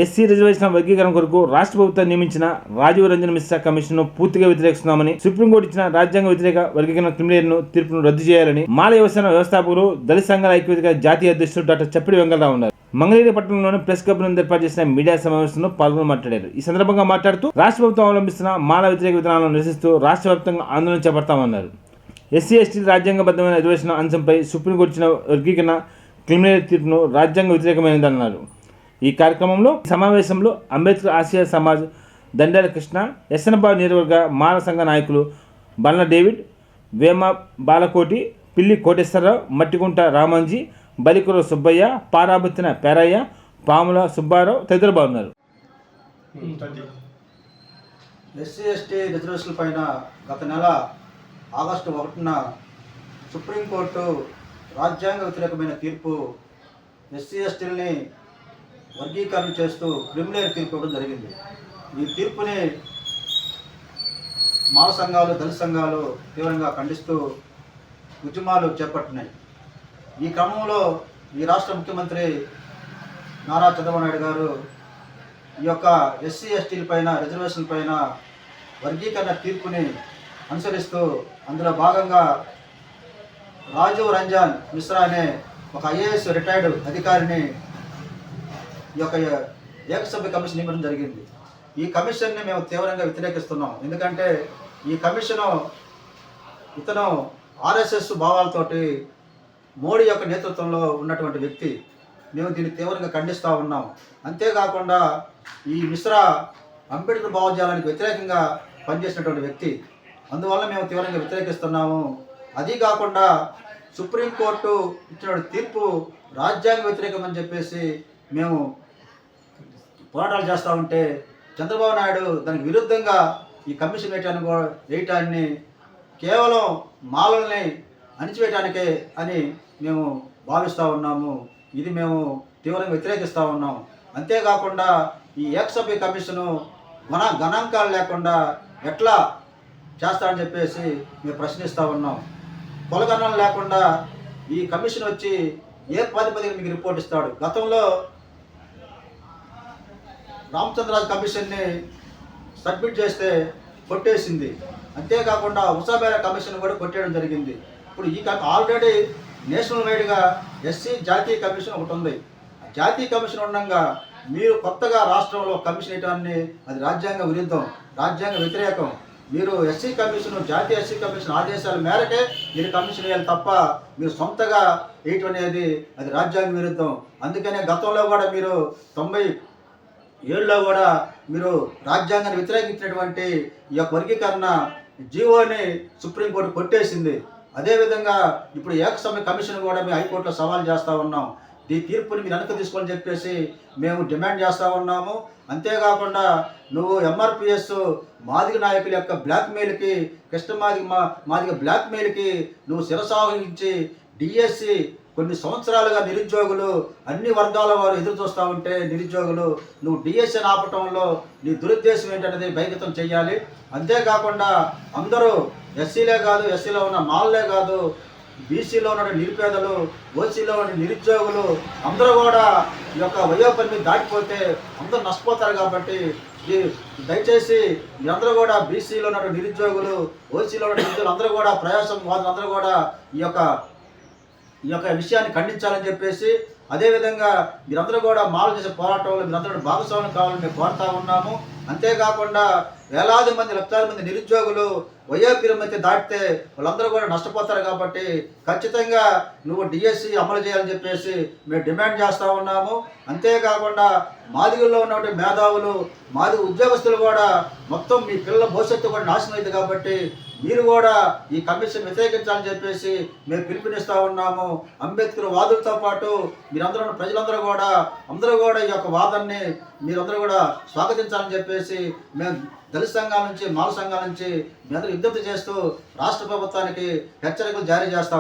SC reservation వర్గీకరణ కొరకు రాష్ట్ర ప్రభుత్వం నియమించిన రాజీవ్ రంజన్ మిశ్రా కమిషన్ను పూర్తిగా వ్యతిరేకిస్తున్నామని సుప్రీంకోర్టు ఇచ్చిన రాజ్యాంగ వ్యతిరేక వర్గీకరణ క్రిమినల్ తీర్పును రద్దు చేయాలని మాల యువసేన వ్యవస్థాపకులు దళిత సంఘాల ఐక్యవేదిక జాతీయ అధ్యక్షుడు డాక్టర్ చప్పిడి వెంకటరావు ఉన్నారు. మంగళగిరి పట్టణంలోని ప్రెస్ క్లబ్ నుండి ఏర్పాటు చేసిన మీడియా సమావేశంలో పాల్గొని మాట్లాడారు. ఈ సందర్భంగా మాట్లాడుతూ రాష్ట్ర ప్రభుత్వం అవలంబిస్తున్న మాల వ్యతిరేక విధానాలను నిరసిస్తూ రాష్ట్ర వ్యాప్తంగా ఆందోళన చేపడతామన్నారు. ఎస్సీ ఎస్టీ రాజ్యాంగబద్ధమైన రిజర్వేషన్ అంశంపై సుప్రీంకోర్టు ఇచ్చిన వర్గీకరణ క్రిమినల్ తీర్పును రాజ్యాంగ వ్యతిరేకమైనదన్నారు. ఈ కార్యక్రమంలో సమావేశంలో అంబేద్కర్ ఆసియా సమాజ్, దండాల కృష్ణ, ఎస్ఎన్బాబు నియోజకవర్గ మాల సంఘ నాయకులు బల్ల డేవిడ్, వేమ బాలకోటి, పిల్లి కోటేశ్వరరావు, మట్టిగుంట రామంజీ, బలికుర సుబ్బయ్య, పారాబత్తిన పేరయ్య, పాముల సుబ్బారావు తదితరులు బాగున్నారు. ఎస్సీ ఎస్టీ రిజర్వేషన్ల పైన గత నెల ఆగస్టు 1న సుప్రీంకోర్టు రాజ్యాంగ వ్యతిరేకమైన తీర్పు ఎస్సీ ఎస్టీలని వర్గీకరణ చేస్తూ క్రిమినల్ తీర్పు ఇవ్వడం జరిగింది. ఈ తీర్పుని మాల సంఘాలు, దళిత సంఘాలు తీవ్రంగా ఖండిస్తూ ఉద్యమాలు చేపట్టినాయి. ఈ క్రమంలో ఈ రాష్ట్ర ముఖ్యమంత్రి నారా చంద్రబాబు నాయుడు గారు ఈ యొక్క ఎస్సీ ఎస్టీల పైన రిజర్వేషన్ పైన వర్గీకరణ తీర్పుని అనుసరిస్తూ అందులో భాగంగా రాజీవ్ రంజన్ మిశ్రా అనే ఒక ఐఏఎస్ రిటైర్డ్ అధికారిని ఈ యొక్క ఏకసభ్య కమిషన్ నియమనం జరిగింది. ఈ కమిషన్ని మేము తీవ్రంగా వ్యతిరేకిస్తున్నాం. ఎందుకంటే ఈ కమిషను ఇతను ఆర్ఎస్ఎస్ భావాలతోటి మోడీ యొక్క నేతృత్వంలో ఉన్నటువంటి వ్యక్తి. మేము దీన్ని తీవ్రంగా ఖండిస్తూ ఉన్నాం. అంతేకాకుండా ఈ మిశ్రా అంబేద్కర్ భావజాలానికి వ్యతిరేకంగా పనిచేసినటువంటి వ్యక్తి. అందువల్ల మేము తీవ్రంగా వ్యతిరేకిస్తున్నాము. అది కాకుండా సుప్రీంకోర్టు ఇచ్చిన తీర్పు రాజ్యాంగ వ్యతిరేకం అని చెప్పేసి మేము పోరాటాలు చేస్తూ ఉంటే చంద్రబాబు నాయుడు దానికి విరుద్ధంగా ఈ కమిషన్ వేయటాన్ని కేవలం మాలల్ని అణిచివేయటానికే అని మేము భావిస్తూ ఉన్నాము. ఇది మేము తీవ్రంగా వ్యతిరేకిస్తూ ఉన్నాం. అంతేకాకుండా ఈ ఏకసభ్య కమిషను గణాంకాలు లేకుండా ఎట్లా చేస్తారని చెప్పేసి మేము ప్రశ్నిస్తూ ఉన్నాం. కొలగణం లేకుండా ఈ కమిషన్ వచ్చి ఏ ప్రాతిపదికన మీకు రిపోర్ట్ ఇస్తాడు? గతంలో రామచంద్రరాజు కమిషన్ని సబ్మిట్ చేస్తే కొట్టేసింది. అంతేకాకుండా ఉషాబేర కమిషన్ కూడా కొట్టేయడం జరిగింది. ఇప్పుడు ఈ ఆల్రెడీ నేషనల్ వైడ్గా ఎస్సీ జాతీయ కమిషన్ ఒకటి ఉంది. జాతీయ కమిషన్ ఉండగా మీరు కొత్తగా రాష్ట్రంలో కమిషన్ వేయడాన్ని అది రాజ్యాంగ విరుద్ధం, రాజ్యాంగ వ్యతిరేకం. మీరు ఎస్సీ కమిషన్, జాతీయ ఎస్సీ కమిషన్ ఆదేశాల మేరకే మీరు కమిషన్ వేయాలి తప్ప మీరు సొంతగా వేయటం అనేది అది రాజ్యాంగ విరుద్ధం. అందుకనే గతంలో కూడా మీరు 97లో కూడా మీరు రాజ్యాంగాన్ని వ్యతిరేకించినటువంటి ఈ యొక్క వర్గీకరణ జీవోని సుప్రీంకోర్టు కొట్టేసింది. అదేవిధంగా ఇప్పుడు ఏకసభ్య కమిషన్ కూడా మేము హైకోర్టులో సవాల్ చేస్తూ ఉన్నాం. ఈ తీర్పుని మీరు వెనక్కి తీసుకోవాలని చెప్పేసి మేము డిమాండ్ చేస్తూ ఉన్నాము. అంతేకాకుండా నువ్వు ఎంఆర్పిఎస్ మాదిగ నాయకుల యొక్క బ్లాక్మెయిల్కి, కృష్ణ మాదిగ బ్లాక్మెయిల్కి నువ్వు శిరసావహించి డిఎస్సి కొన్ని సంవత్సరాలుగా నిరుద్యోగులు అన్ని వర్గాల వారు ఎదురు చూస్తూ ఉంటే నిరుద్యోగులు నువ్వు డిఎస్సిని ఆపటంలో నీ దురుద్దేశం ఏంటనేది బహిర్గతం చేయాలి. అంతేకాకుండా అందరూ ఎస్సీలే కాదు, ఎస్సీలో ఉన్న మాల్లే కాదు, బీసీలో ఉన్న నిరుపేదలు, ఓసీలో ఉన్న నిరుద్యోగులు అందరూ కూడా ఈ యొక్క వయోపరిమితి దాటిపోతే అందరూ నష్టపోతారు. కాబట్టి దయచేసి మీరందరూ కూడా బీసీలో ఉన్న నిరుద్యోగులు, ఓసీలో ఉన్న నిరుద్యోగులు అందరూ కూడా ప్రయాసం వాళ్ళందరూ కూడా ఈ యొక్క విషయాన్ని ఖండించాలని చెప్పేసి, అదేవిధంగా మీరందరూ కూడా మాల చేసే పోరాటంలో మీరందరూ భాగస్వామ్యం కావాలని మేము కోరుతా ఉన్నాము. అంతేకాకుండా వేలాది మంది, లక్షల మంది నిరుద్యోగులు వయోపరిమితి దాటితే వాళ్ళందరూ కూడా నష్టపోతారు. కాబట్టి ఖచ్చితంగా నువ్వు డిఎస్సి అమలు చేయాలని చెప్పేసి మేము డిమాండ్ చేస్తూ ఉన్నాము. అంతేకాకుండా మాదిగల్లో ఉన్నటువంటి మేధావులు, మాదిగ ఉద్యోగస్తులు కూడా మొత్తం మీ పిల్లల భవిష్యత్తు కూడా నాశనం అయింది. కాబట్టి మీరు కూడా ఈ కమిషన్ వ్యతిరేకించాలని చెప్పేసి మేము పిలుపునిస్తూ ఉన్నాము. అంబేద్కర్ వాదులతో పాటు మీరందరూ, ప్రజలందరూ కూడా ఈ యొక్క వాదనని మీరందరూ కూడా స్వాగతించాలని చెప్పేసి మేము దళిత సంఘాల నుంచి, మాల సంఘాల నుంచి మీ అందరూ విజ్ఞప్తి చేస్తూ రాష్ట్ర ప్రభుత్వానికి హెచ్చరికలు జారీ చేస్తాం.